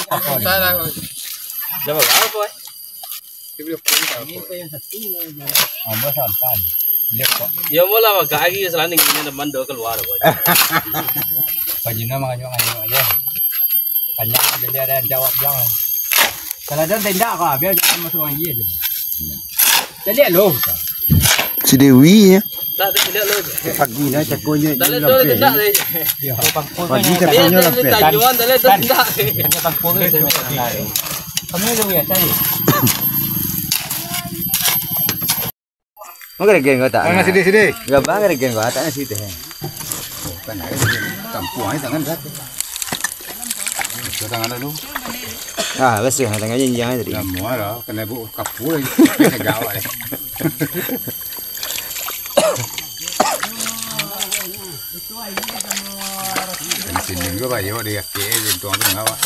Dapat apa, Boy? Ya mula magkagi sa laning ini naman do keluar, Boy. Pagina mga nyo aja. Kanya dia ada jawab jawab. Kalau ada tindak kah, biar jangan masuk orang ye. Jadi lo. Si Dewi ya. Tak tidak lo. Pagi na cakonya. Dale to tindak deh. Pagi cakonya lah. Tajuan dale to tindak. Kami lu ya saya. Mau kerja nggak tak? Mana sini. Nggak bang kerja nggak tak sih teh. Kan ada kampung aja tangan kat. Tangan lu. Ah betul, tangan jenjang tadi. Ya muara kena bu kapur kena gawat deh. Sini juga bayo dia ke tuang ngawat.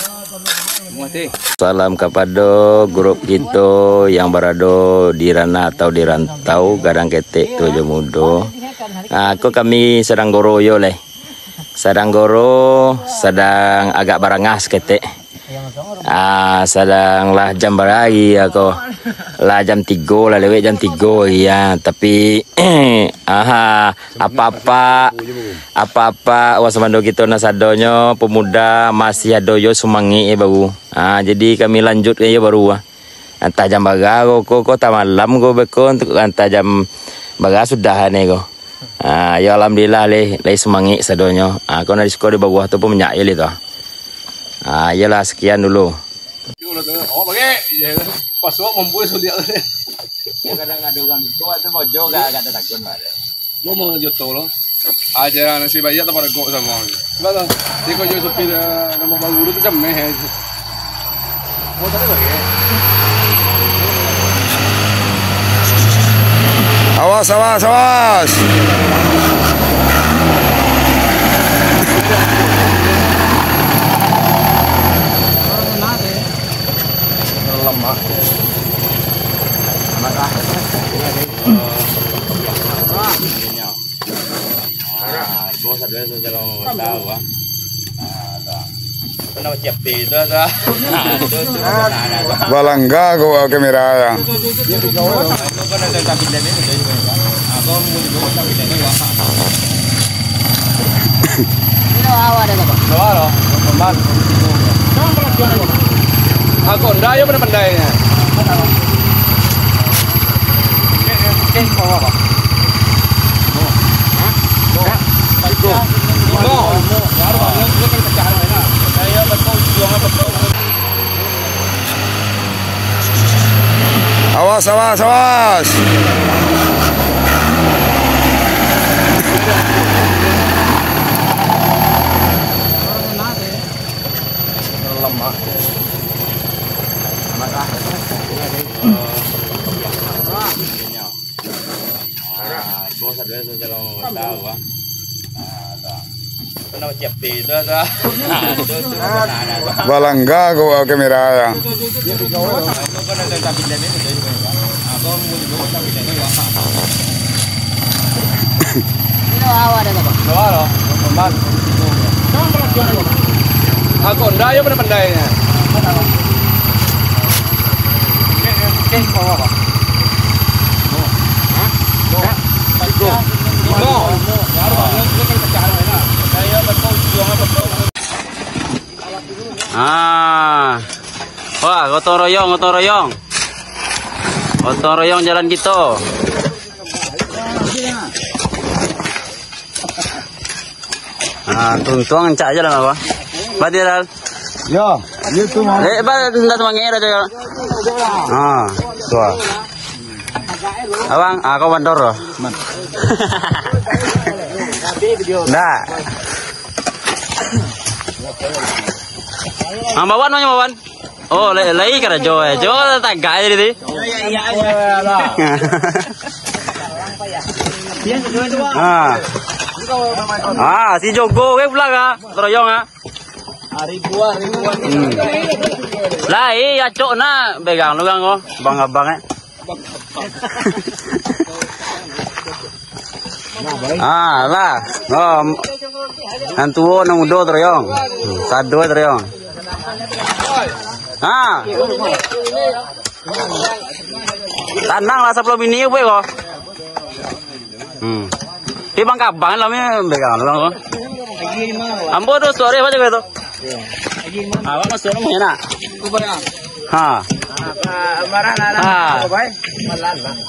Salam kepada grup kita yang berada di ranah atau di rantau Gadang Ketek Tojo Mudo. Aku kami sedang goroyo leh. Sedang goro, sedang agak barangas ketek. Sedang lah jam beragi aku. Lah jam 3 lah lewat jam 3 ya, tapi apa wasamando kita nasadonyo pemuda masih ada yo sumangi baru. Jadi kami lanjut ya baru. Entah jam baga kok malam go beko untuk entah jam baga sudah nih go. Ya alhamdulillah leh sumangi sadonyo. Kau nari sekolah di bawah tu pun menyak itu. Iyalah sekian dulu. Oh, pakai pasok membuat sudah. Kadang ada orang itu ada mojo gak ada takut ada. Lo mau joto lo. Aja nasi bayi atau pada gok sama. Betul. Dia kau jual supir nama baru itu jam meh. Mau tadi lagi. Awas. Lemah. Balangga ko kamera ya. Aku ndak ya pandai-pandainya. Awas. Lemah. Balangga ko kamera ya. Aku ndak ya pandai-pandainya. Wah, gotong royong jalan kita. Tuang encak aja lah apa? Badal. Ya, itu mau. Ndak mangera aja. Tua. Abang, aku bandor loh. Nah. Bawan mana bawan? Oh, lagi kada joy. Joy tagak aja di. Si Jogo ke pula ka? Teroyong ah. Ribuan. Lah, acok na pegang lu kang bang-abang lah. Antuo nang udo teroyong. Sado teroyong. Ah. Tanang lah 10 mini gue kok. Di Bangkabang lah begang lah. Ambo tuh sore apa juga itu? Awak masuk rumah nak? Ha. Marah lah.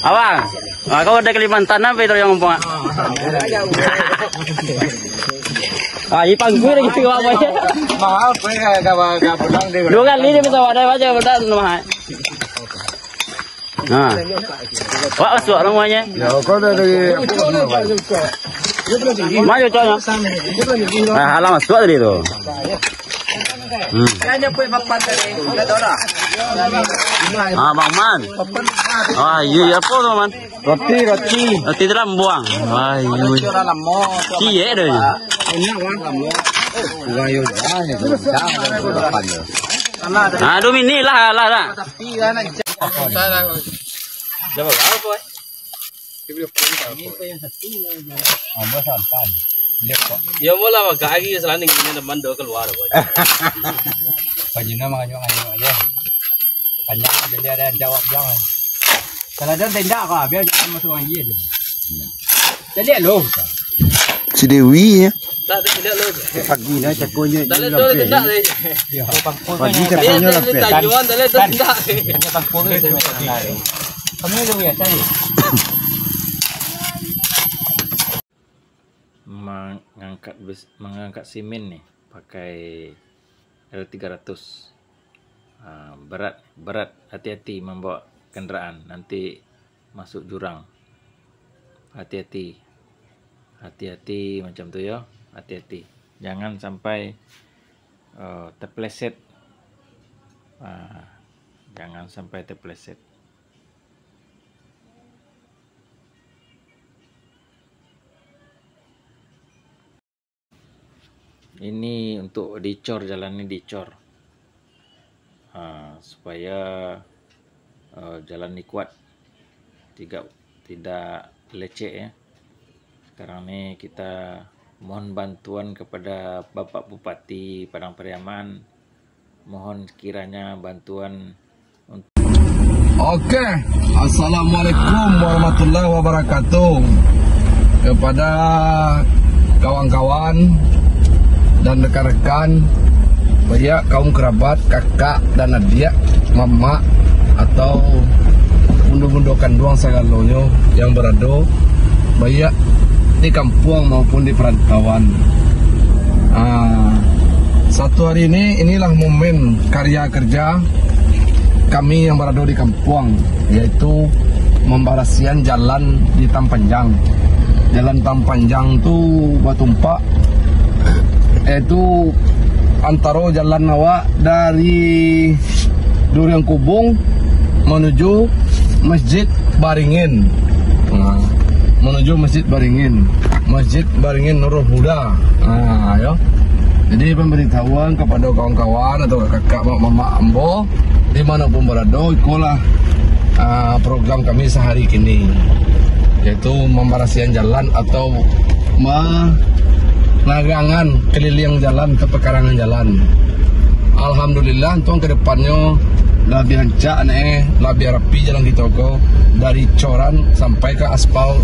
Awang. Kau ada Kalimantan apa itu yang ngomong? Ipang gue lagi apa ya? Maaf, gak pulang deh. 2 kali dia bisa wadah aja udah rumah. Nah. Wah, masuk rumahnya. Ya, kau dari Maju coba. Nah, halang masuk tadi tu. Kayaknya pun papan dari Dora. Bang Man. Ah, iya apa tu Man? Roti. Roti dalam buang. Wah, iya. Cie dah. Aduh ini lah. Coba apa? Ya mula magkagi sa laning ini naman do keluar boy. Pajina mga aja. Kanya jadi ada yang jawab jangan. Kalau ada tenda kah biar jangan masuk orang iya je. Jadi lo. Si Dewi ya. Dah tidak lo. Pagi na cakunya. Dale do tenda deh. Pagi cakunya lah. Tajuan dale do tenda. Kami lu ya cari. Mengangkat simen nih pakai L300. Berat, hati-hati membawa kendaraan, nanti masuk jurang. Hati-hati macam tu ya, hati-hati. Jangan sampai terpleset. Jangan sampai terpleset. Ini untuk dicor, jalannya dicor supaya jalan ini kuat, tidak lecek ya. Sekarang ini kita mohon bantuan kepada Bapak Bupati Padang Pariaman, mohon kiranya bantuan untuk. Oke, assalamualaikum warahmatullahi wabarakatuh. Kepada kawan-kawan dan rekan-rekan, banyak kaum kerabat, kakak dan adik, mama atau bundo-bundo kanduang sagalonyo yang berada banyak di kampung maupun di perantauan. Satu hari inilah momen karya kerja kami yang berada di kampung, yaitu membarasian jalan di Tampanjang. Jalan Tampanjang itu Batumpak, yaitu antara jalan awak dari Durian Kubung menuju Masjid Baringin. Menuju Masjid Baringin Nurul Huda. Ya. Jadi pemberitahuan kepada kawan-kawan atau kakak, mama, ambo dimanapun berada, ikulah program kami sehari kini, yaitu membarasian jalan atau nagangan keliling jalan ke pekarangan jalan. Alhamdulillah tuang ke depannya lebih hancak lebih rapi jalan kita kok, dari coran sampai ke aspal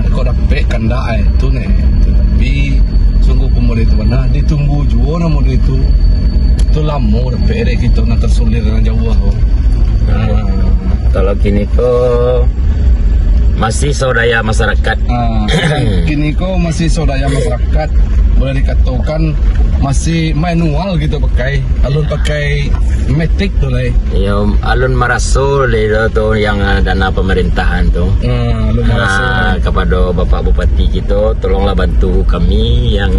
kau dapat kanda itu tapi sungguh pemerintah mana ditunggu juga namun itu lama dapat kita nak tersulir dengan jauh. Kalau kini kok masih saudara masyarakat. Kini kok masih saudara masyarakat, boleh dikatakan masih manual gitu alun pakai metik tu lah. Ya, alun marasul itu yang dana pemerintahan tu. Alun marasul. Kepada Bapak Bupati kita, tolonglah bantu kami yang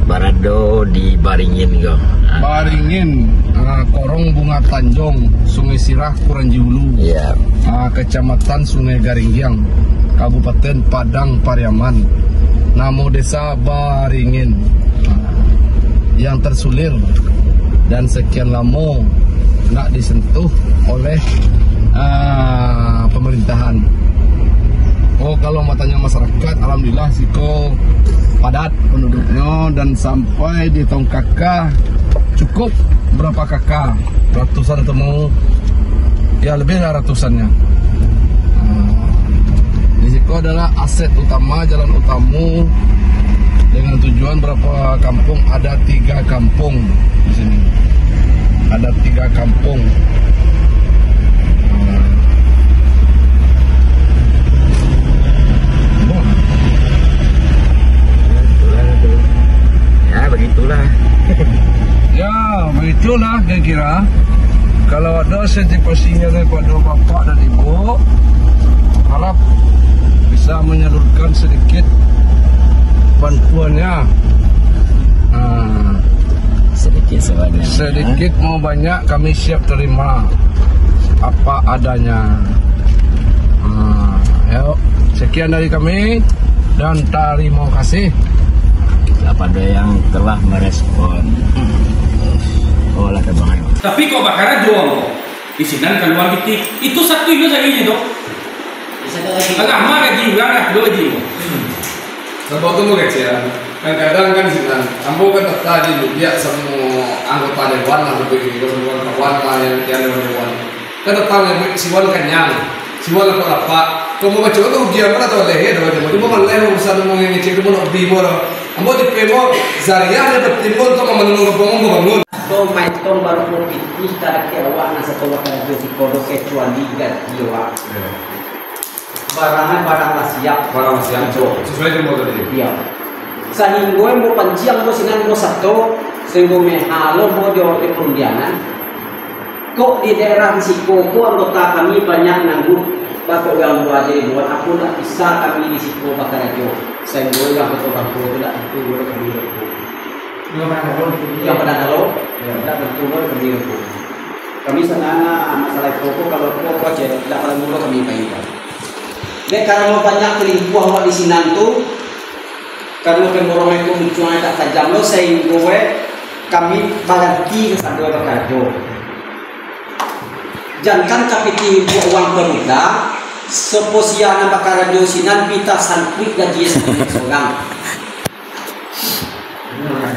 berada di Baringin go. Baringin, Korong Bunga Tanjung, Sungai Sirah, Kuranji Hulu. Ya. Kecamatan Sungai Garinggiang, Kabupaten Padang Pariaman. Nama desa Baringin. Yang tersulir dan sekian lama nak disentuh oleh pemerintahan. Kalau matanya masyarakat, alhamdulillah siko padat penduduknya dan sampai di Tongkaka cukup berapa kakak, ratusan temu, ya lebih dari ratusannya. Di situ adalah aset utama, jalan utama dengan tujuan berapa kampung, ada 3 kampung di sini, ada 3 kampung. Ya begitulah. Ya begitulah kira-kira. Kalau ada sertifikasinya daripada bapak dan ibu, harap bisa menyalurkan sedikit bantuannya. Sedikit sebanyak. Sedikit mau banyak kami siap terima apa adanya. Yuk, sekian dari kami dan terima kasih Kepada yang telah merespon. Olah kebangan. Tapi kok bakara jual isinan keluar gitu itu satu itu saja dong. Agak mah gaji berapa dua gaji. Sebab itu mau kecil. Kadang-kadang kan sih kan, ambo kan tadi dia semua anggota dewan lah begitu, semua kawan lah yang dewan. Kan datang yang siwan kenyang, siwan apa? Kalau mau baca itu dia mana tahu leher, cuma mau leher urusan mau yang ngecek itu mau bimor. Ambo di pemo zariah dia bertimbun untuk menunggu bangun. Tong baru pun itu secara kewak nasa tolak ada di kodok kecuali jiwa. Barang siap. Sesuai dengan modal dia. Iya. Sehingga mau panciang mau sinan mau satu, sehingga mehalo mau jauh di perundianan. Kok di daerah Siko, anggota kami banyak nanggung batuk yang buat jadi buat aku tak bisa kami di Siko bakar aja. Sehingga yang betul-betul tidak itu boleh kami lakukan. Yang pada kalau tidak betul kami lakukan. Kami senang masalah pokok kalau pokok aja tidak pada mulu kami bayar. Jadi kalau banyak kelingkuh awak di sini tu, kalau kemurung itu muncul tak tajam lo sehingga kami berhenti ke satu bekerja. Jangan kapiti uang pemuda, seposiana bakar radio sinan kita sangkut gaji seorang.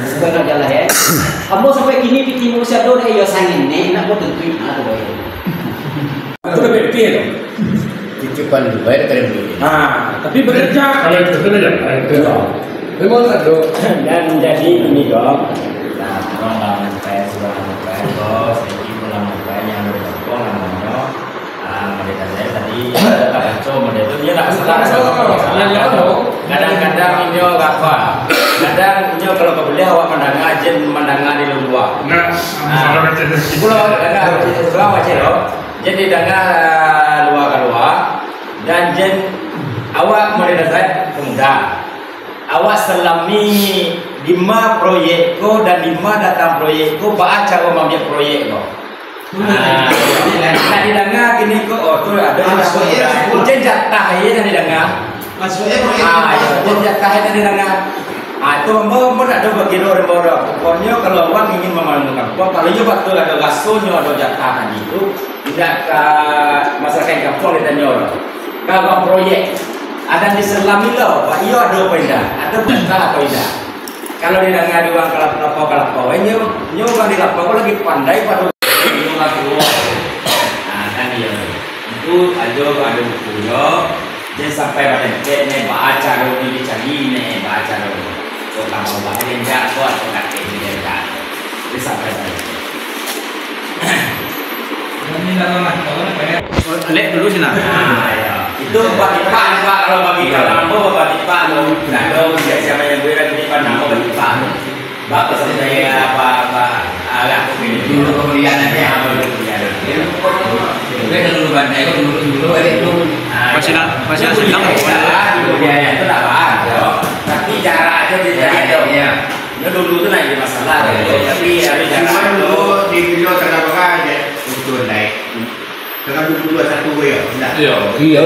Sebenarnya jalan ya. Kamu sampai kini piti manusia do ya sangin nih, nak buat tentuin ada boleh. Itu lebih kecil. Cukupan dulu, bayar keren dulu. Tapi bekerja kalau itu bekerja. Memang ada. Dan jadi ini dong. Nah, orang saya sudah melakukan bos, jadi pulang melakukan yang berlaku namanya. Mereka saya tadi tak coba itu dia tak salah. Kadang-kadang ini nggak apa. Kadang ini kalau kau beli awak mendengar aja mendengar di luar. Pulau dengar selama cero. Jadi dengar luar dan jen awak mulai dari pemuda. Awak selami 5 proyekku dan 5 datang proyekku baca awak ambil proyek ko. Nah, didengar gini kok oh tu ada jen jatah ya dan didengar. Maksudnya proyek. Jen jatah ya dan didengar. Itu mau ada bagi orang pokoknya kalau awak ingin memanfaatkan kalau you betul ada gasonya ada jatah tadi itu tidak ke masyarakat kampung dan nyor. Kalau proyek ada di selami lo, pak iyo ada apa indah, ada jatah apa indah. Kalau didengar di uang kelapa, nyo bang di kelapa lagi pandai pada nyo lagi. Nah kan dia itu ada bukunya, jadi sampai pada nih baca dulu ini cari nih baca dulu. Kalau kamu baca yang jatuh atau kakek ini jatuh, jadi sampai pada. Lihat dulu sih nak. Itu bagi pak kalau bagi kalau bagi pak lo nggak ada siapa yang beri ini pak nama bagi pak bapak saya apa agak begini dulu kemudian nanti apa dulu kemudian dulu bandai dulu Masih sedang ya itu tak apa tapi cara aja tidak ada ya dulu itu naik masalah tapi ada cara Dulu di video terdapat aja betul naik. Dengan 22 ya, enggak. Iya.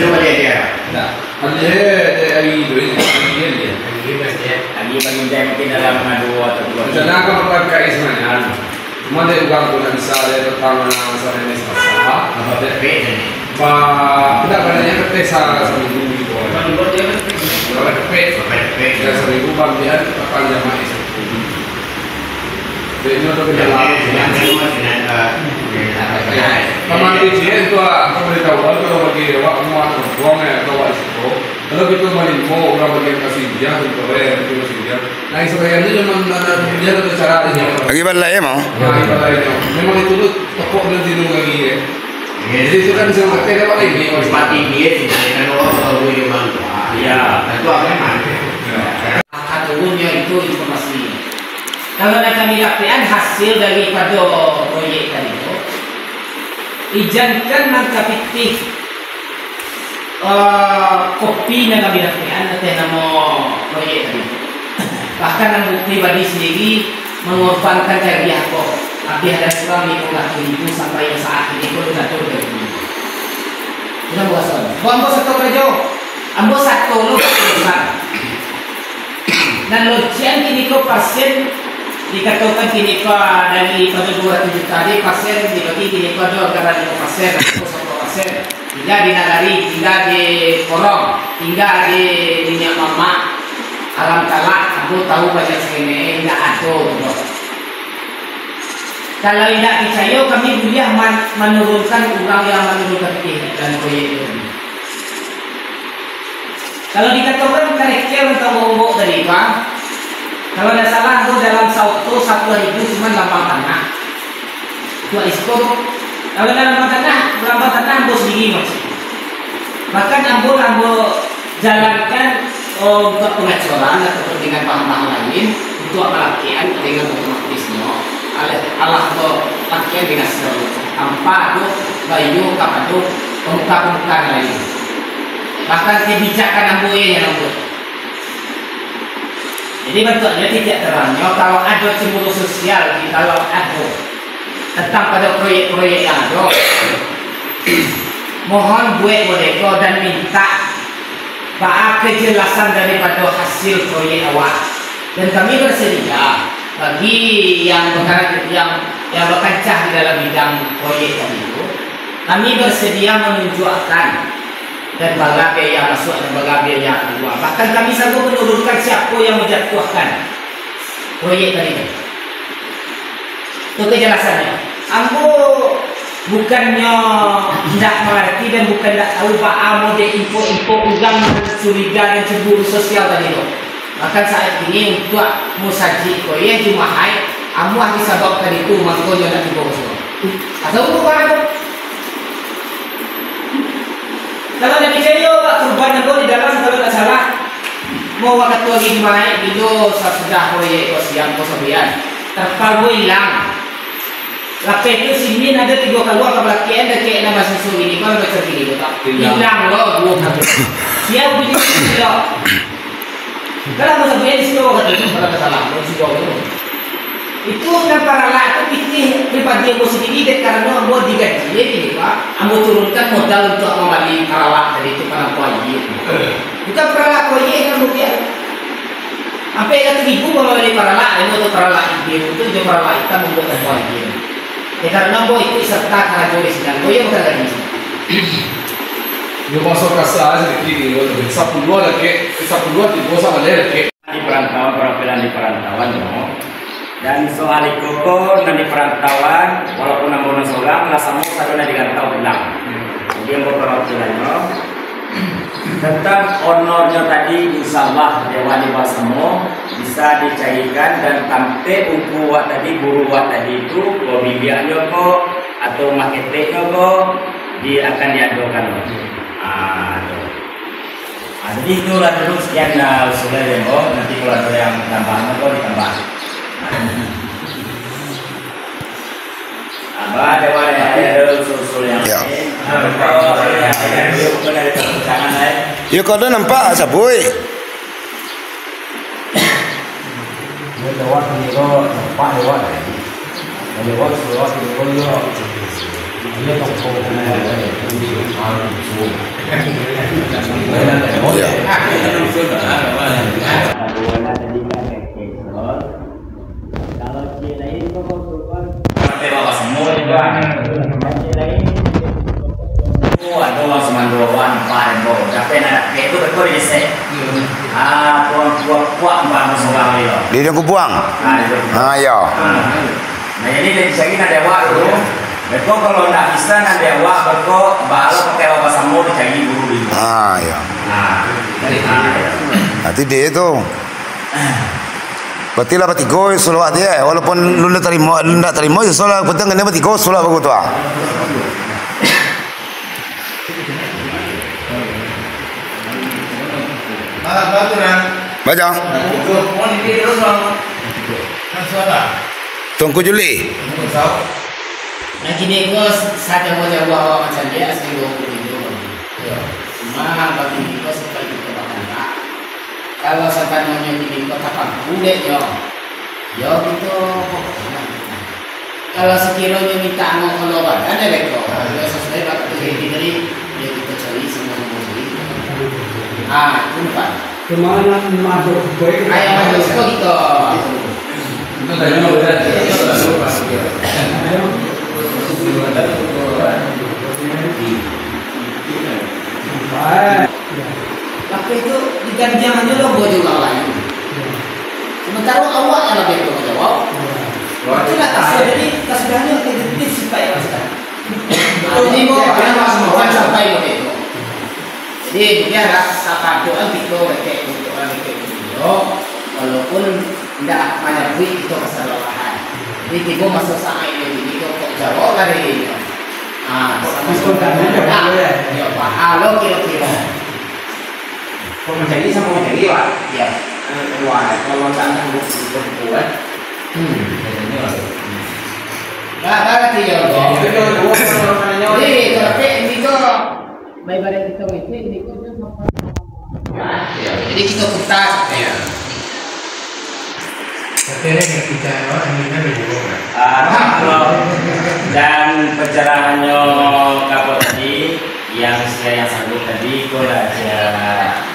Coba dia. Nah, ada lagi itu ini. lagi menginjak mungkin dalam 2 atau 3 Rencana akan memakai sebenarnya. Cuma dia uang pun bisa ada tentang masalah ini masalah. Apa PP ini? Pak, tidak banyak PP seminggu gitu. Kalau PP, PP. ya seminggu bang dia akan jamaah itu. Ini untuk kendala. Teman izin itu aku beritahu kalau bagi awak semua buang ya kalau itu. Kalau kita mau orang bagian kasih dia untuk orang itu kasih dia. Nah sebenarnya cuma dia ada cara ini. Lagi balai ya mau? Lagi balai. Memang itu tuh toko berhenti lagi ya. Jadi itu kan bisa pakai apa ini? Mati dia sih, kan orang tahu dia mana. Iya, itu apa memang? Aturnya itu informasi. Kalau kami dapatkan hasil daripada proyek tadi itu, izinkan mangka fiktif kopi yang kami dapatkan atas nama proyek tadi. Bahkan yang pribadi sendiri mengorbankan kayak dia kok. Tapi ada suami itu sampai saat ini pun tidak tahu dari ini. Kita buat soal. Ambo satu kerja, ambo satu lo besar. Dan lojian kini ko pasien dikatakan kini ko dari pada 200 tadi pasien dibagi kini ko 2,5 pasien, 1 pasien. Tinggal di nagari, tinggal di korong, tinggal di minyak mama. Alam kalak, ambo tahu banyak sekali tidak ada. Kalau tidak percaya, kami boleh menurunkan orang yang menurunkan dan proyek itu. Kalau dikatakan karakter untuk ngomong dari Pak, kalau tidak salah itu dalam satu ribu cuma lambang tanah. Dua isko. Kalau dalam lambang tanah ambo sendiri maksudnya. Bahkan ambo jalankan untuk pengacoran atau kepentingan bahan-bahan lain untuk pelatihan dengan otomatisnya. Allah tu pakai dengan seluruh tanpa tu bayu kapal tu pemuka-pemuka lain. Bahkan kebijakan amboy yang amboy. Jadi bentuknya tidak terangnya kalau ada cemburu sosial di kalau ada tentang pada proyek-proyek yang ada. Mohon buat mereka dan minta kejelasan daripada hasil proyek awak. Dan kami bersedia bagi yang berkancah di dalam bidang proyek tadi itu, kami bersedia menunjukkan dan berbagai yang masuk dan berbagai yang keluar. Bahkan kami sanggup menurunkan siapa yang menjatuhkan proyek tadi itu. Itu kejelasannya. Ambo bukannya tidak mengerti dan bukan tidak tahu bahwa ada info-info ugang curiga dan cemburu sosial tadi itu. Bahkan saat ini untuk musaji proyek Jumahai, amu bisa bawa tadi itu mangkonya nak dibawa semua. Atau untuk apa? Kalau nak percaya pak kurban yang di dalam kalau tak salah mau waktu lagi Jumahai itu sudah proyek siang kosobian terpalu hilang. Lapet itu sini ada 3 keluar kebelakian dan kayak nama susu ini kalau baca gini betul. Hilang loh 2 kali. Siap begini loh. Kalau masa punya di situ kata itu kalau salah, itu dan para laki itu pribadi yang sendiri dan karena ambo digaji ini pak, ambo turunkan modal untuk membeli para laki dari itu para proyek. Bukan para laki proyek yang kemudian sampai ada 1000 membeli para laki, untuk para laki itu juga para laki kita membuat proyek. Karena ambo itu serta karena joris dan boya bukan lagi. Yo masuk kasar aja begini, yo tapi 10 lagi, 10 di bosa malah lagi. Di perantauan perwakilan di perantauan no. Dan soal ikoko dan di perantauan walaupun namun seorang lah sama satu nanti rantau ulang. Jadi yang perwakilannya tentang honornya tadi insyaallah Dewan di Basamo bisa dicairkan dan sampai untuk tadi guru tadi itu bibiannya kok atau marketnya kok akan diadukan. Jadi itulah dulu sekian usulnya demo. Nanti kalau ada yang tambahan kok ditambah. Abah ada usul-usul yang lain. Ya kau dah nampak sabui. Lewat ni lo nampak lewat. Lewat surat ni lo. Dia tak tahu mana ada. Kalau dia lain kau kurban. Pakai bawa semua juga. Dia lain. Ada orang semanduan, pareng, tapi nak itu betul je. Puak mbak seorang yo. Di dia kubuang. Ya. Nah jadi dari segi ada dewa dulu. Beko kalau nggak bisa ada dewa, beko balo pakai apa samo dicari dulu dulu. Ya. Nanti dia itu. Berarti lah batigo solo dia, walaupun lu ndak terima ya solo penting kena batigo solo bagus tu ah. Baca. Tunggu Juli. Nah gini gue saja mau jawab macam dia asli gue video. Cuma bagi gue seperti itu bahkan tak. Kalau sampai nanya gini gue kapan udah yo gitu. Kalau sekiranya minta mau keluar kan ada beko. Kalau sesuai bapak itu dari dia kita cari semua itu. Itu pak. Kemana masuk gue? Ayah masuk gitu. Itu tadi mau udah. Tapi itu digantian aja lo gue juga lain. Sementara awak yang lebih gue jawab. Itu nggak kasih jadi kasihnya negatif supaya kasih. Jadi gue bukan sampai begitu. Jadi dia rasa paduan gitu kayak video walaupun tidak banyak duit itu kesalahan. Jadi kita masuk saat ini gitu kok jawab dari ini. Diskon kan ya Pak. Halo kira-kira. Kok menjadi sama menjadi pak? Ya. Kedua kalau tak sanggup buat. Nggak ya kok. Jadi tapi ini kok baik-baik kita ini kok jadi kita putar ya. Dan pencerahannya kapal tadi yang saya sanggup tadi kau aja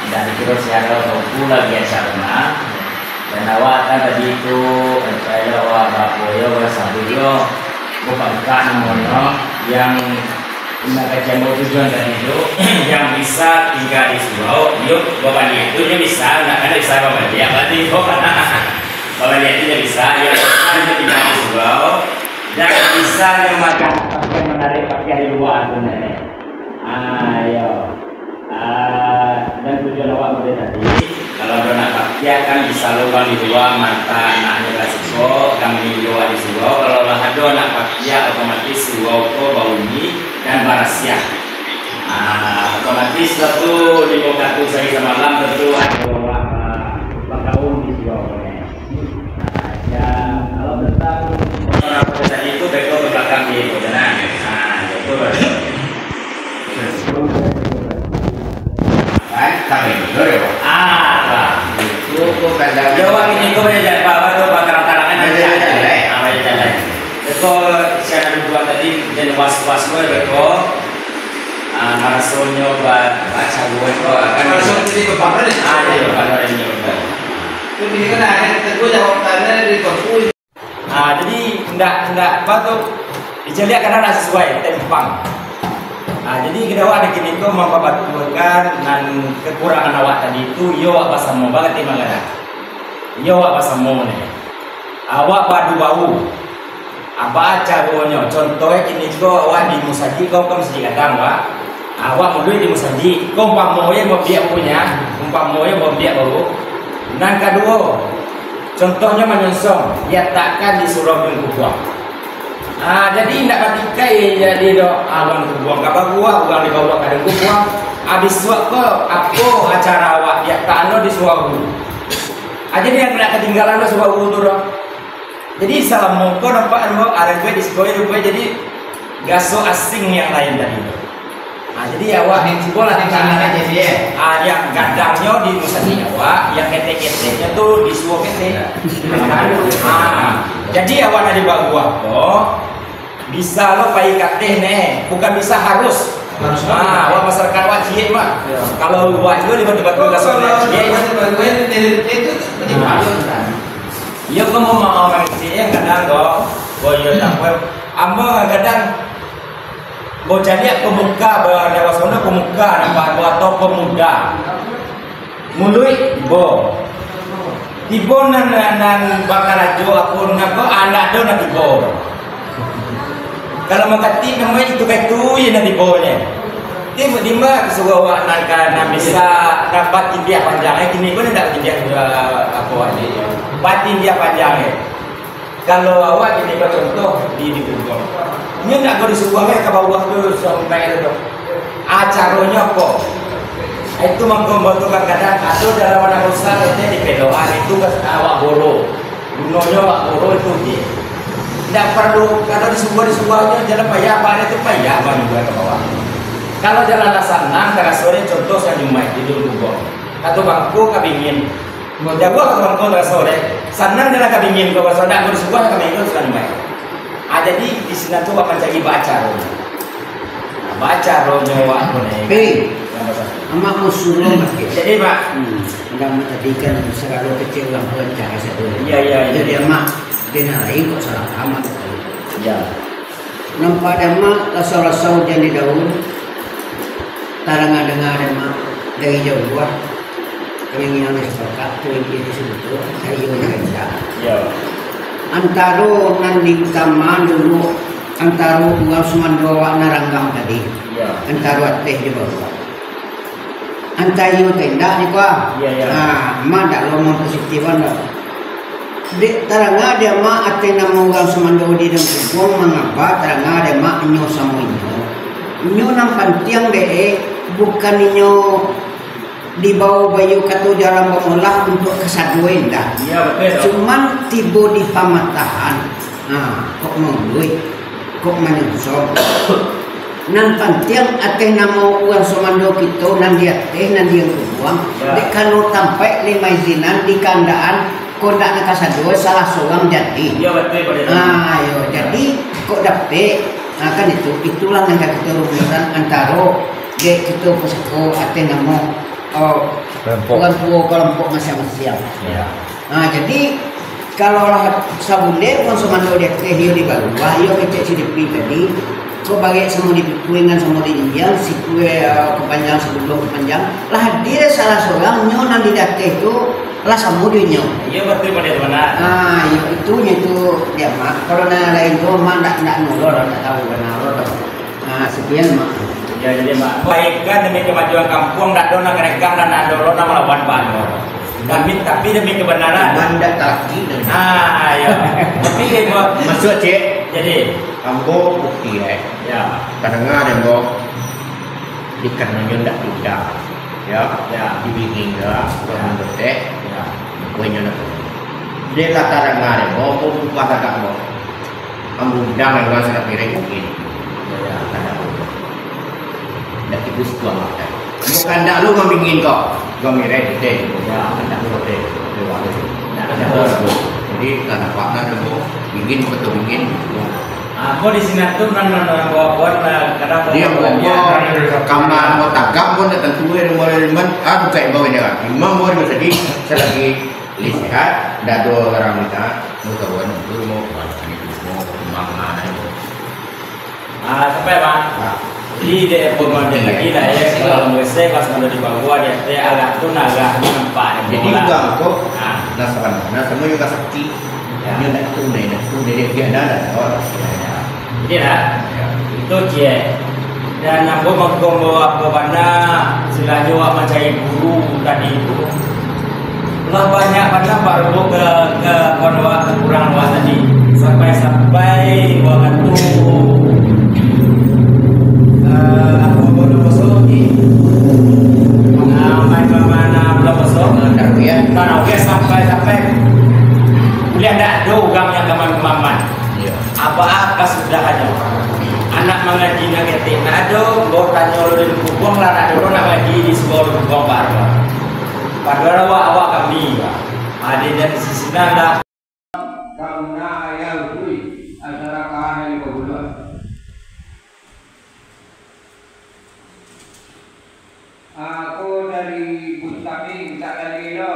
dari terus siapa tahu lagi acaranya dan awak kan tadi itu saya awak bapoyo bersabio bukan namanya yang kajian tujuan tadi itu yang bisa tinggal di surau yuk bapak dia itu dia bisa nggak ada bisa bapak dia berarti bapak dia itu dia bisa yang bisa tinggal di surau dan bisa yang makan pakai menarik pakai di luar sebenarnya. Ayo. Dan tujuan awak model tadi kalau ada nak pakai kan bisa lubang di luar mata anaknya klasiko dan di luar di surau kalau ada nak pakai otomatis surau kok bau ini dan barasia. Otomatis tentu di muka tu saya semalam tentu ada bakaun di surau. Ya kalau tentang orang tadi itu beko ke belakang di Bojanan. Itu Tapi betul ya Pak. Itu kadang Jawa ini kau jadi bawa tu bakar tarangan aja. Apa jalan? Itu saya ada dua tadi jadi was-was gue beko. Maratonnya baca gue itu akan Maraton jadi kepakai deh. Iya, kepakai ini. Itu ini kan ada gue jawab tanya dari Papua. Jadi enggak apa tuh dijeliak karena nggak sesuai kita Jepang. Jadi kita awak kini kau memperbatulkan dan kekurangan awak tadi itu yo apa sama banget di mana? Yo apa sama nih? Awak padu bau. Apa caranya? Contohnya kini kau awak di musaji kau kan mesti kadang awak. Awak mulai di musaji kau umpamoye mau dia punya, umpamoye mau dia baru. Dan kedua, contohnya menyonsong, dia takkan disuruh berkubuang. Jadi tidak patikai jadi do awan kubuang kapal gua uang dibawa kadang kubuang habis suak ke apa acara awak dia tano di suagu jadi yang kena ketinggalan lo suagu tu dong jadi salam moko nampak ada gue di sekolah gue jadi gaso asing yang lain tadi jadi awak di sekolah tinggalan aja dia yang gadangnya di musani awak yang ketek-keteknya tuh di suak ketek jadi awak ada di bawah kok bisa lo pakai kateh nih bukan bisa harus awak masyarakat wajib mah kalau wajib tiba-tiba gue kasih itu iya gue mau orang yang kadang kok gue tak amba kadang gue jadi pemuka bahwa dewasa pemuka nampak atau pemuda Mului tibo nan bakarajo aku nako anak do na tibo. Kalau mengkati namanya itu ya na tibonya. Tiba dimba kesugawa nan bisa dapat India panjangnya kini pun tidak India apa ni. Batin dia panjangnya. Kalau awak ini contoh di Bogor. Ini nak kau disuguhkan ke bawah tu sampai itu. Acaranya apa? Itu mengkombotukan kadang atau dalam anak usaha itu di pedoan itu awak boro. Gunanya awak boro itu dia. Tidak perlu kalau disuguhnya jalan payah apa itu payah bang juga ke bawah. Kalau jalan senang karena sore contoh saya nyumai di Bogor. Atau bangku kabingin. Ya gua ke bangku karena sore. Senang jalan kabingin ke bawah soda aku disuguh kabingin itu sudah nyumai. Jadi di sini tuh akan jadi baca rohnya. Baca rohnya awak nih. Amak musuh Jadi Pak, anda tadi kan selalu kecil lah cara saya. Iya. Jadi amak dia lain kok salah amat. Ya. Nampak amak rasau-rasau jadi daun. Tarang dengar amak dari jauh buah. Yang sepakat tu ini sebetulnya saya kerja. Ya. Antaro nanding taman dulu antaro uang sumandowa naranggam tadi. Ya. Antaro teh di bawah. Antayo tenda ni kuah. Ya. Ma dak lomong positifan dah. Dek taranga dia ma ate namo orang semando di dalam kubung mengapa taranga dia ma nyo samo inyo. Inyo nang pantiang de bukan inyo di bawah bayu katu dalam mengolah untuk kesaduan dah. Iya betul. Cuman tibo di pamatahan. Kok mengului, kok menyusok. Nan pantiang ateh namo uang somando kita nan dia teh nan dia kubuang dek kanu tampai lima izinan di kandaan kondak nak kasadua salah seorang jadi. Iya betul. Yo jadi kok dapet kan itulah yang kita rumusan antara dek kita pesako ateh namo uang tua kelompok masing-masing. Ya. Jadi kalau sabunde uang somando dia teh di bawah yo kecek CDP tadi. Kau bagi semua di kuingan semua di Indian si kue kepanjang sebelum kepanjang lah dia salah seorang nyonan di date itu lah semua dia nyon. Iya betul pada benar. Itu dia mak. Kalau nak lain tu mak nak nulur tak tahu benar nulur. Sekian mak. Ya jadi mak. Baikkan demi kemajuan kampung tak dona kerekang dan andoro nama lawan banor. Tapi demi kebenaran. Banda taki. Ya. Tapi dia masuk cek. Jadi ambo bukti ya kadang ada ambo di kanannya ndak tidak ya dibikin enggak kalau teh ya kuenya nak dia kadang ada ambo buka kakak ambo ambo udang yang sudah piring mungkin ya kadang ndak tibus tua mata bukan ndak lu ngomongin kok gomireh deh ya ndak lu deh ndak ada jadi karena partner ambo bikin betul bikin. Aku di sini tuh kadang dia kamar mau tagap pun tentu dia mulai buka bawah dia kan. Imam mau dia sedih selagi lihat dah dua orang kita mau kawan dulu mau mana itu. Sampai Pak. Jadi dia pemandang lagi lah ya kalau saya pas ada di bawah dia agak tuh agak nampak. Jadi enggak kok. Nah semua juga sakti. Dia nak tunai dia ada orang. Jadi itu dia. Dan aku mau apa mana silanya mencari guru tadi itu. Lah banyak baru ke konwa kurang tadi sampai waktu aku baru masuk di main mana belum masuk karena oke sampai kuliah tidak ada orang yang kemaman-kemaman. Apa sudah ada. Anak mengaji nak ketik nak ada, bawa tanya oleh kubung lah nak dorong nak ngaji di sebuah kubung baru. Padahal awak kami, ada dari sisi nada. Karena yang kui antara kahal kebulan. Aku dari Bustami tak lagi lo.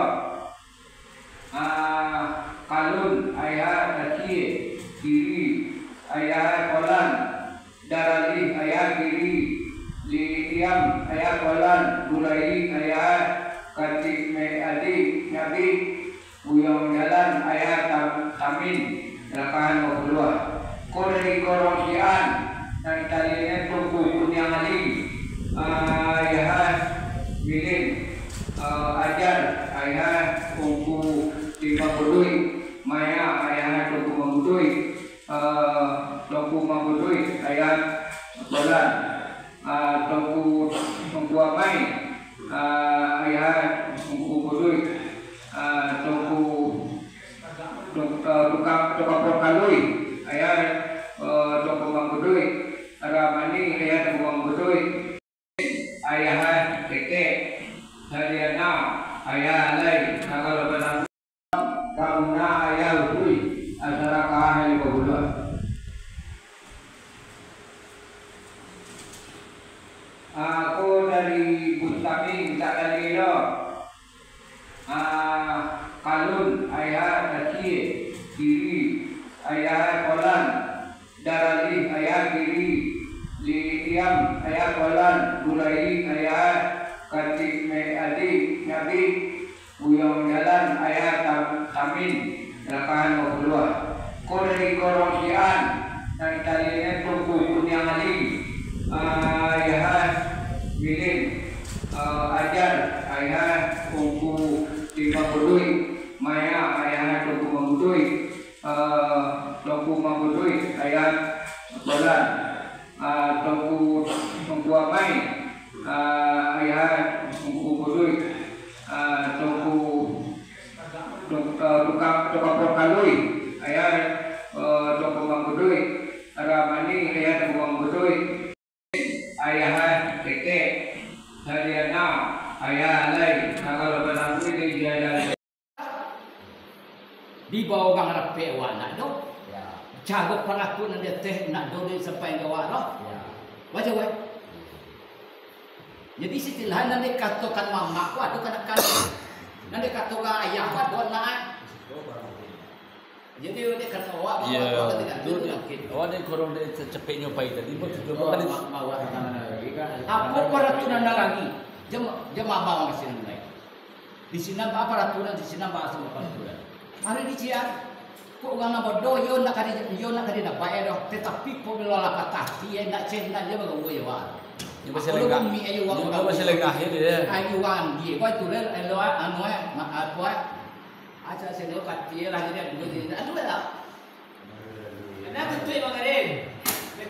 Kalun ayah kaki kiri ayah kolan darali ayah kiri litiam ayah kolan bulai ayah Katik me adik nabi buyong jalan ayat tamin lakan 22. Ko dari korosian dan talinya tubuh kunyang ali ayat bilin ajar ayat kuku 50 maya ayat kuku mangutui kuku mangutui ayat bulan kuku amai ayat kuku mangutui tukang prokalui ayat kuku mangutui ramani ayat kuku mangutui ayat teke hariana ayat lain kalau benar kauna ayat kui antara kahani berbulan. Aku dari Bustami tak dari lo kalun ayat kiri ayat kolan darali ayat kiri Liam ayat kolan mulai ayat katik me adik nabi buyong jalan ayat tamin lakan 22. Ko dari korosian dan talinya tubuh kunyang ali ayat bilin ajar ayat kuku 50 maya ayat kuku mangutui kuku mangutui ayat bulan kuku amai ayat kuku mangutui tukang prokalui ayat kuku mangutui ramani ayat kuku mangutui ayat teke hariana ayat lain kalau benar ini dia di bawah bang rapi awak nak do cagot peraku nanti teh nak do sampai ke awak roh wajah weh. Jadi istilah nanti katakan mama ku ada kan nanti katakan ayah ku ada nak. Jadi dia kata awak bawa ketika itu mungkin awak ni korang dia cepet nyopai tadi pun coba kan apa peraturan lagi jemaah bawang ke sini mulai di sini apa peraturan di sini apa semua peraturan hari di Cian kok orang nak bodoh yo nak kadi nak baik dah tetapi kok bila lapat hati nak cendana dia bagaimana ya wah ni pasal lengah ni pasal lengah dia ayu wan dia kau tu le elo anu apa aja sini kat dia lah jadi dulu dia aduh lah kenapa tu yang ngadain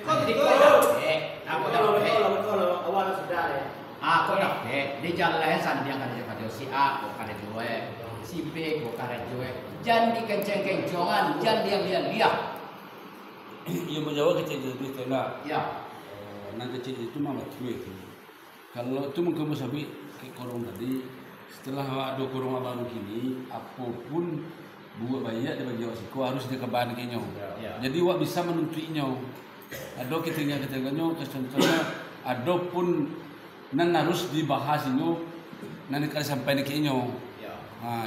kau di kau apa betul awal sudah ya kau dah di jalan sandiang kan dia pada si A kau kada jual si B kau kada jual jangan dikenceng-kencongan jangan lihat ia menjawab kecil itu lah ya nak kecil itu mah betul itu kalau tu mungkin sabi korong tadi setelah ada korong baru kini apapun buat banyak dia bagi awak harus dia kebahan ke nyau jadi awak bisa menentuinya ada ketinggalan contohnya ada pun nan harus dibahas ini nanti kalau sampai ke nyau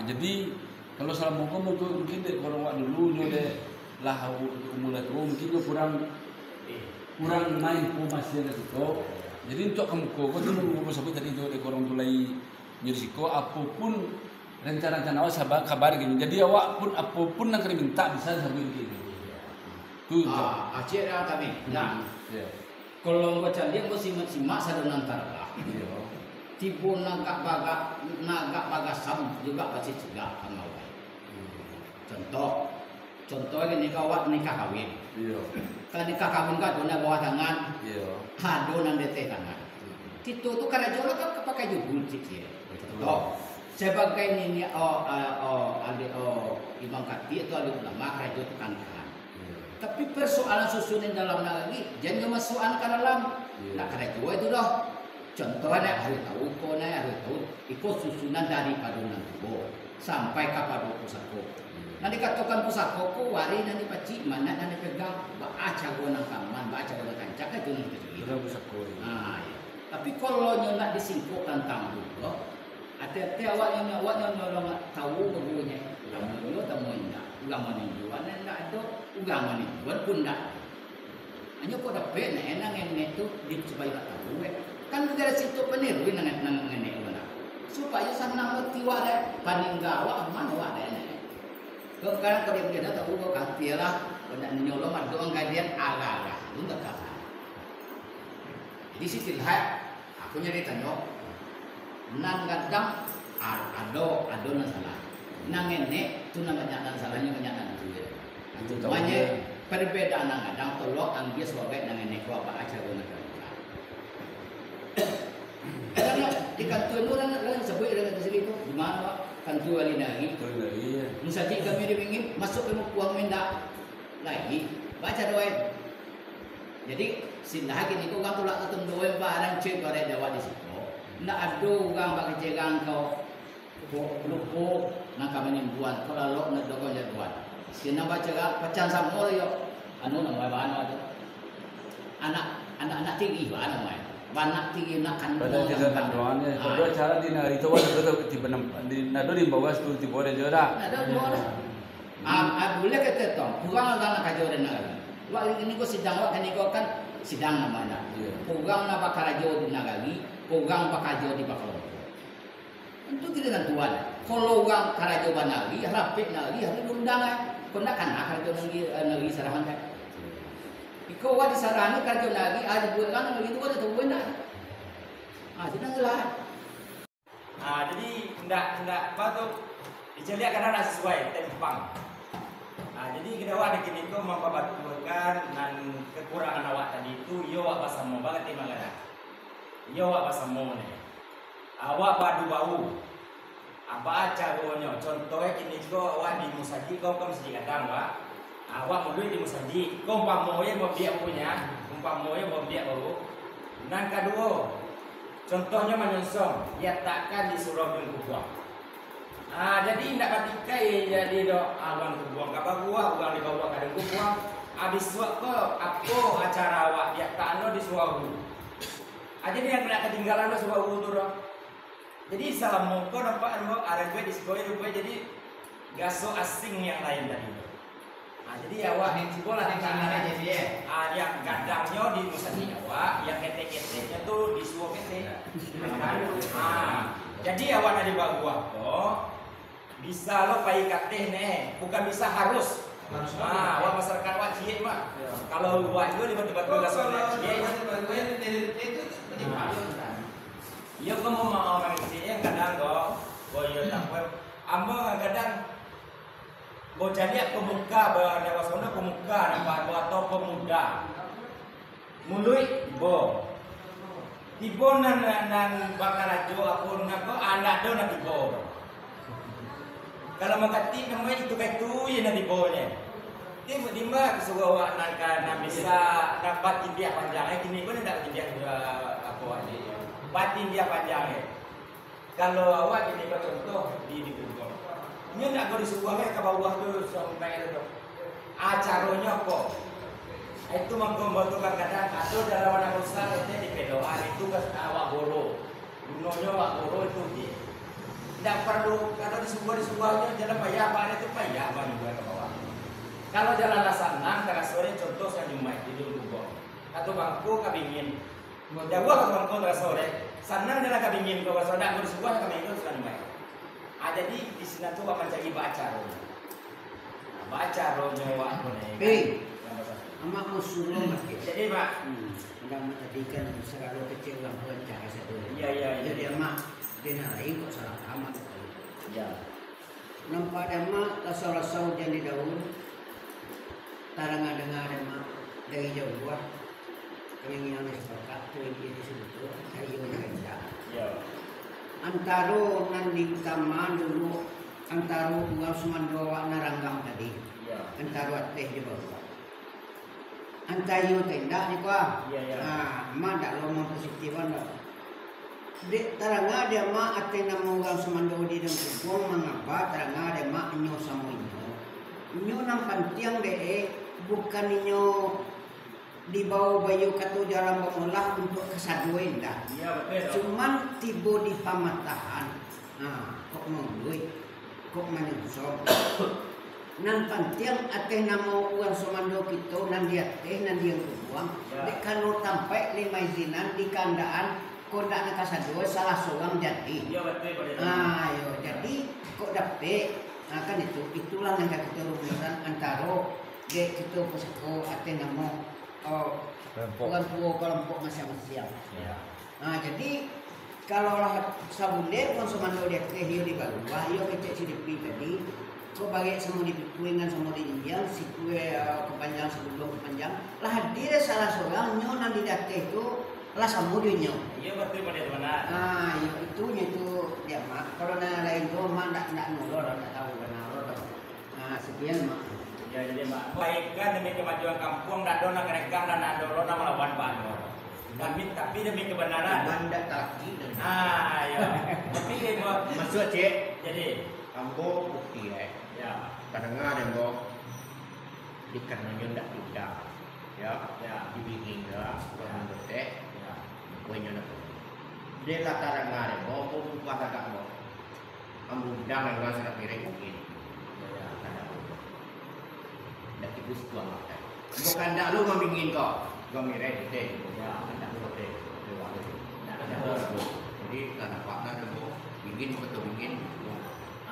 jadi kalau salah mungkin dek korong awak dulu nyo dek lah umur itu mungkin kurang main masih ada itu jadi untuk kamu kau tu mau sampai tadi tu dek korong tulai risiko apapun rencana-rencana awak sabar kabar gini jadi awak pun apapun nak minta bisa sampai gini tu aceh dah kami nah kalau kau cari kau simak sadonan tarlah tipu nagak baga sam juga pasti cegah kamawai contoh ini kawat nikah kawin kalau nikah kawin kau dona bawah tangan kado nan dete tangan itu tu karena jodoh kan pakai jubul cik sebagai ini imam kati atau ahli ulama kerja tekankan tapi persoalan susunan dalam lagi jangan masukkan ke dalam nak kerja itu dah contohnya hari tahu ikut susunan dari padunan tubuh sampai ke padu pusako nanti katakan pusako ku wari nanti pacik mana nanti pegang baca guna kaman baca guna kancak itu nanti pusako tapi kalau nak disimpulkan tentang itu hati-hati awaknya orang tahu berbunyi ulama tamu indah ulama ninjuan enggak ada ulama ninjuan pun enggak hanya kau dapat enak itu di supaya tahu kan negara situ peniru nang nenek mana supaya senang bertiwa deh paninggal wak mana wak deh. Kadang kalau dia dah tahu kau kafir lah, pada nyolong ada orang kalian agak-agak, lu tak kata. Jadi sih lihat, aku nyari tanya, nang kadang ado nang salah, nang enek tu nang banyak nang salahnya banyak nang tu ya. Makanya perbedaan nang kadang tolok ang dia sebagai nang enek kau apa aja guna kan. Karena di kantor itu orang sebut dengan sini tu, di mana kantor wali nari. Misalnya kami ingin masuk ke puang mendak lagi baca doa. Jadi sindah gini kau kan tolak ketemu doa barang cek pada jawab di situ. Ndak ada orang bak kecegang kau lupa nak kami buat kalau lo nak dokon jadwal. Sina baca pacan sama yo. Anu nama bahan tu. Anak tinggi bahan nama. Banak tinggi nak kan. Pada kita doan ya. Kalau cara di nari tu ada tiba di nado di bawah tu tiba ada jora. Ada jora. Boleh kata tu. Kurang orang nak kajo dan nari. Wak ini ko sidang wak kini ko kan sidang namanya. Kurang nak bakarajo di nagari, kurang bakajo di bakalong. Itu tidak tentuan. Kalau orang karajo banari, rapid nari, hari undangan. Kau nak kan karajo nari sarahan kan? Ikaw wa di sarano karajo nari, ada buat kan nari itu kau tahu benar. Tidak salah. Jadi tidak apa tu? Dijeliak karena tak sesuai tempang. Jadi kita ada gini kau memperbatulkan dan kekurangan awak tadi itu, yo awak pasamo banget ni mangana. Yo awak pasamo ni. Awak padu bau. Apa caranya? Contohnya gini kau awak di musaji kau mesti kadang awak. Awak mului di musaji, kau umpamoye mau biak punya, umpamoye mau biak baru. Nang kedua, contohnya menyonsong, dia takkan disuruh berkubuang. Jadi tidak patikai jadi do awan kubuang kapal gua uang di bawah kadang kubuang habis suak ke apa acara awak dia tak no di suahu aja dia kena ketinggalan do suahu tu do jadi salam mongko nampak anu ada gue di sekolah gue jadi gaso asing yang lain tadi jadi awak yang sekolah yang sana jadi yang gadangnya di musani awak yang ketek-keteknya tu di suahu ketek jadi awak ada di bawah kok bisa lo pai kateh ne, bukan bisa harus. Wah masyarakat wak cie mah. Kalau wak itu di tempat belas orang cie itu iya kamu mau orang cie kadang kok, boyo tak amba kadang bo jadi pemuka dewasa pemuka nampak atau pemuda. Mului bo. Tibo nan bakarajo apun nako anak do na tibo. Kalau mengkati namanya itu ya nanti bawahnya. Dia berdimba kesuka awak nak bisa dapat impian panjangnya. Kini pun tidak impian apa aja. Batin dia panjangnya. Kalau awak ini contoh di kubur, ini nak kau disuruhnya ke bawah tu sampai itu. Acaranya kok. Itu membutuhkan kadang atau dalam anak usaha itu di pedoan itu ke awak boro. Gunanya awak boro itu dia. Tidak perlu kalau disuruhnya jalan payah apa itu payah apa juga ke bawah. Kalau jalan lasanan karena sore contoh saya nyumai di kubur atau bangku kabingin. Jauh ke bangku karena sore sanang jalan kabingin ke bawah sodak disuruh kabingin itu sudah nyumai. Jadi di sini tuh akan jadi baca rohnya. Baca rohnya wak boleh. Amak musuh masih. Jadi mak, undang tadi kan segala kecil orang pelajar satu. Iya. Jadi amak dia lain kok salah amat. Ya. Nampak amak rasau-rasau jadi daun. Tarang dengar amak dari jauh buat. Kami yang sepakat tu yang dia sebut kayu kerja. Ya. Antaro nanding taman dulu antaro uang sumando naranggang tadi. Ya. Antaro teh di bawah. Antayo tenda ni kuah. Ya. Ma dak lo positifan dah. Dek taranga dia ma ate namo uang sumando di dalam kubur mengapa taranga dia ma nyo samo inyo. Inyo nang pantiang de bukan inyo di bawah bayu katu jalan bemulah untuk kesaduan dah. Iya betul. Cuman tibo di pamatahan. Kok mengduit, kok menyusop. Nan pantiang ateh nama uang somando kita nan dia teh nan dia buang. Dek kalau sampai lima izinan di kandaan kok ndak nak kasado salah seorang jadi. Iya betul pada. Nah, yo jadi kok dapet. Nah kan itulah yang kita rumusan antara kita posako ate namo orang tua kelompok masing-masing. Ya. Nah jadi kalau lah sabule konsumen dia hiyo di bawah, hiyo kecek CDP tadi, kok bagi semua di kuingan semua di Indian, si kue kepanjang sebelum kepanjang, lah hadir salah seorang nyo nanti date itu lah sama dia nyo. Iya betul pada benar. Nah itu dia mak. Kalau nak lain tu mak nak ngulur, tak tahu benar. Nah sekian mak. Ya jadi mak. Baikkan demi kemajuan kampung, nak dona kerekam dan nak dona melawan banor. Tapi demi kebenaran. Mandat taki. Ah ya. Tapi dia buat Maksud cik, jadi ambo bukti ya. kadang-kadang ambo dikananya ndak tidak, ya, dibikin dah, orang betek, kuenya nak. Dia latar ngare, ambo buka tak ambo, ambo dah nggak sangat mirip mungkin, ya, kadang ambo, ndak tibus tua makan. Bukan ndak lu ngambingin kok, gak mirip betek, ya, ndak betek, lewat, ndak ada. Jadi karena partner ambo bikin betul bikin.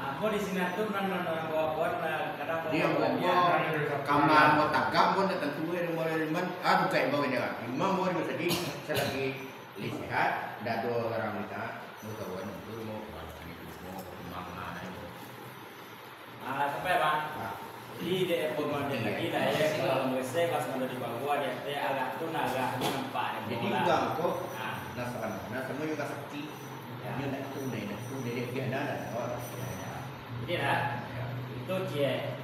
Aku di sini tuh nan bawa kadang Dia bawa kamar mau tagam pun datang tua yang boleh liman. Bukan bawa ni kan. Imam boleh bersedih. Selagi lihat, dah dua orang kita. Mau kawan itu mau ini semua imam mana itu. Sampai bang. Di depot mana lagi lah ya. Kalau WC pas ada di bawah dia agak tuh agak nampak. Jadi uang kok. Nah semua juga sakti. Dia nak tunai dia biar ada. Jadi itu cie.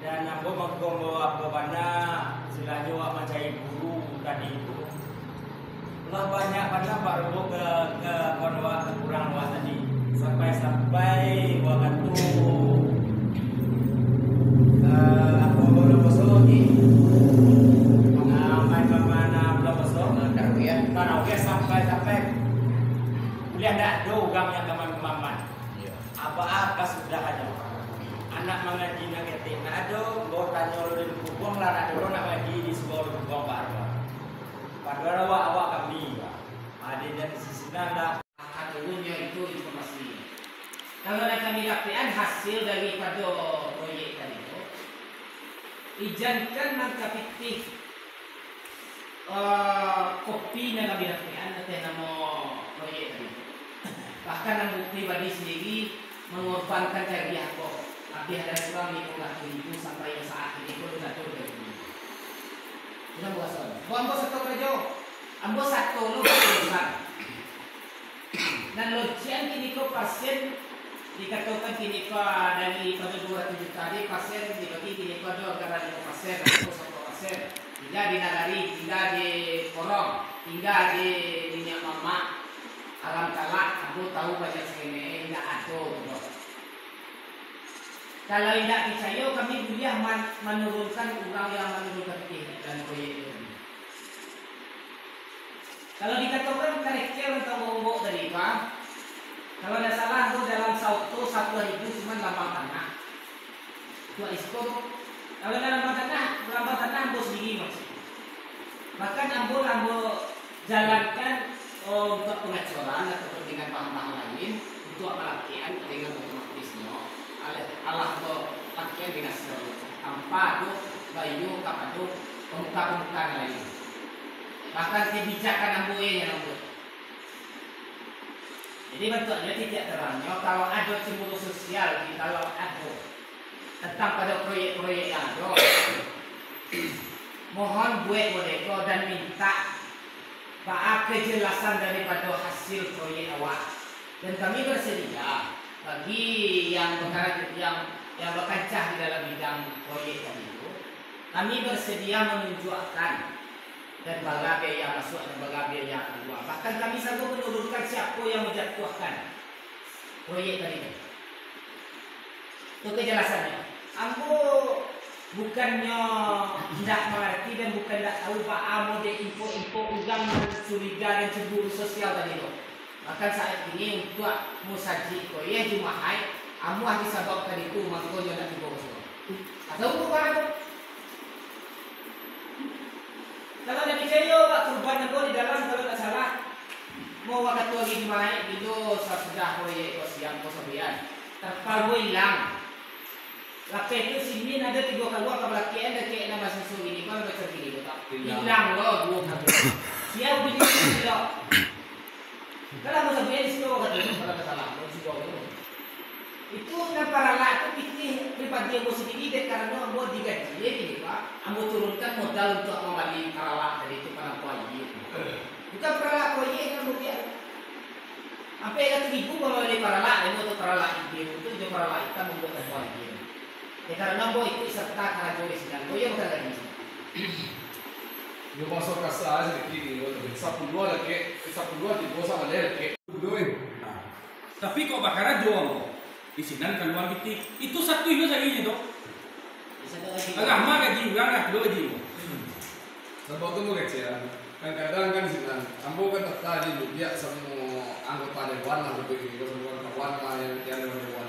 Dan aku mengkombo apa mana sila jawab mencari guru tadi itu. Lah banyak baru ke konwa kurang luas tadi sampai waktu aku belum masuk di main mana belum masuk tarawih sampai kuliah dah do gang yang teman-teman. Apa sudah ada anak mengaji nak ketik nak ada bawa tanya orang di kubung lah nak ada nak ngaji di sekolah kubung baru padahal awak kami ada dari sisi nanda Akhirnya itu informasi. Kalau kami dapatkan hasil daripada proyek tadi itu, izinkan mengkapitif kopi yang kami dapatkan atas nama proyek tadi. Bahkan yang pribadi sendiri mengorbankan cari aku. Tapi ada seorang yang mengaku itu sampai saat ini pun tidak tahu dari ini. Kita buat soal. Ambo satu kerja, ambo satu lo besar. Dan lojian kini ko pasien dikatakan kini ko dari pada 200 tadi pasien dibagi kini ko ada gara di pasien atau satu pasien. Tiga di nagari, tiga di korong, tiga di minyak mama. Alam kalak, aku tahu banyak sekali tidak ada. Kalau tidak percaya, kami boleh menurunkan orang yang menurunkan dan proyek ini. Kalau dikatakan karakter untuk ngomong dari Pak, kalau tidak salah itu dalam satu 1.000 cuma lambang tanah. Dua iskor. Kalau dalam lambang tanah bos sendiri maksud. Bahkan ambo jalankan untuk pengacuran atau kepentingan paham lain untuk pelakian dengan otomatisnya Allah atau pelakian dengan seluruh tanpa bayu kapadu pemuka-pemuka lain bahkan kebijakan ambunya rambut. Jadi bentuknya tidak terangnya kalau ada cemburu sosial kalau ada tentang pada proyek-proyek yang ada mohon buat bodeko dan minta kejelasan daripada hasil proyek awak dan kami bersedia bagi yang berkancah di dalam bidang proyek itu kami bersedia menunjukkan dan bala biaya masuk dan bala biaya keluar bahkan kami sanggup menurunkan siapa yang menjatuhkan proyek tadi itu kejelasannya. Ambo bukannya tidak mengerti dan bukan tidak tahu Pak Amo dia info-info ugang curiga dan cemburu sosial tadi itu. Bahkan saat ini untuk musaji koye jumahai Amo hati sabab tadi itu mangkonya nak dibawa semua. Atau untuk apa? Kalau ada percaya Pak kurban yang di dalam kalau tak salah mau waktu lagi gimana itu sudah proyek siang kosabian terpalu hilang. Lape itu sini ada 3 kali kebelakian ada kayak nama susu ini kan baca gini tak hilang loh 2 kali. Siap begini loh. Kalau kosabian itu waktu itu kalau salah itu kan para lah itu pikir pribadi yang sendiri dek karena mau digaji ini pak, ambo turunkan modal untuk membeli para dari itu para proyek. Bukan para proyek kan mungkin. Apa yang 1000 membeli para lah, ini untuk para lah itu juga para lah kita membuat proyek. Ya karena boy itu serta karena jodoh sedang boy yang bukan lagi. Yo masuk kasar sedikit, sapu dua lagi, sapu dua di bawah sama lagi. Tapi kok bakaran jual isinan keluar kita itu satu itu saja ini dok. Agama gaji orang lah 2 gaji. Sebab itu mau kecil. Kadang-kadang kan sinan, ambo kan tadi dia semua anggota dewan lah begitu, semua kawan lah yang dewan.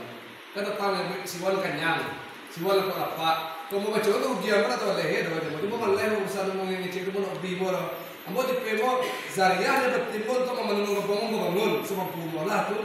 Kan tahu yang siwal kenyang, siwal apa? Kamu baca itu ujian mana tahu leher, cuma malah urusan mau ngecek itu mau bimor. Ambo di pemo zariah dia bertimbul untuk memenuhi bangun semua lah tu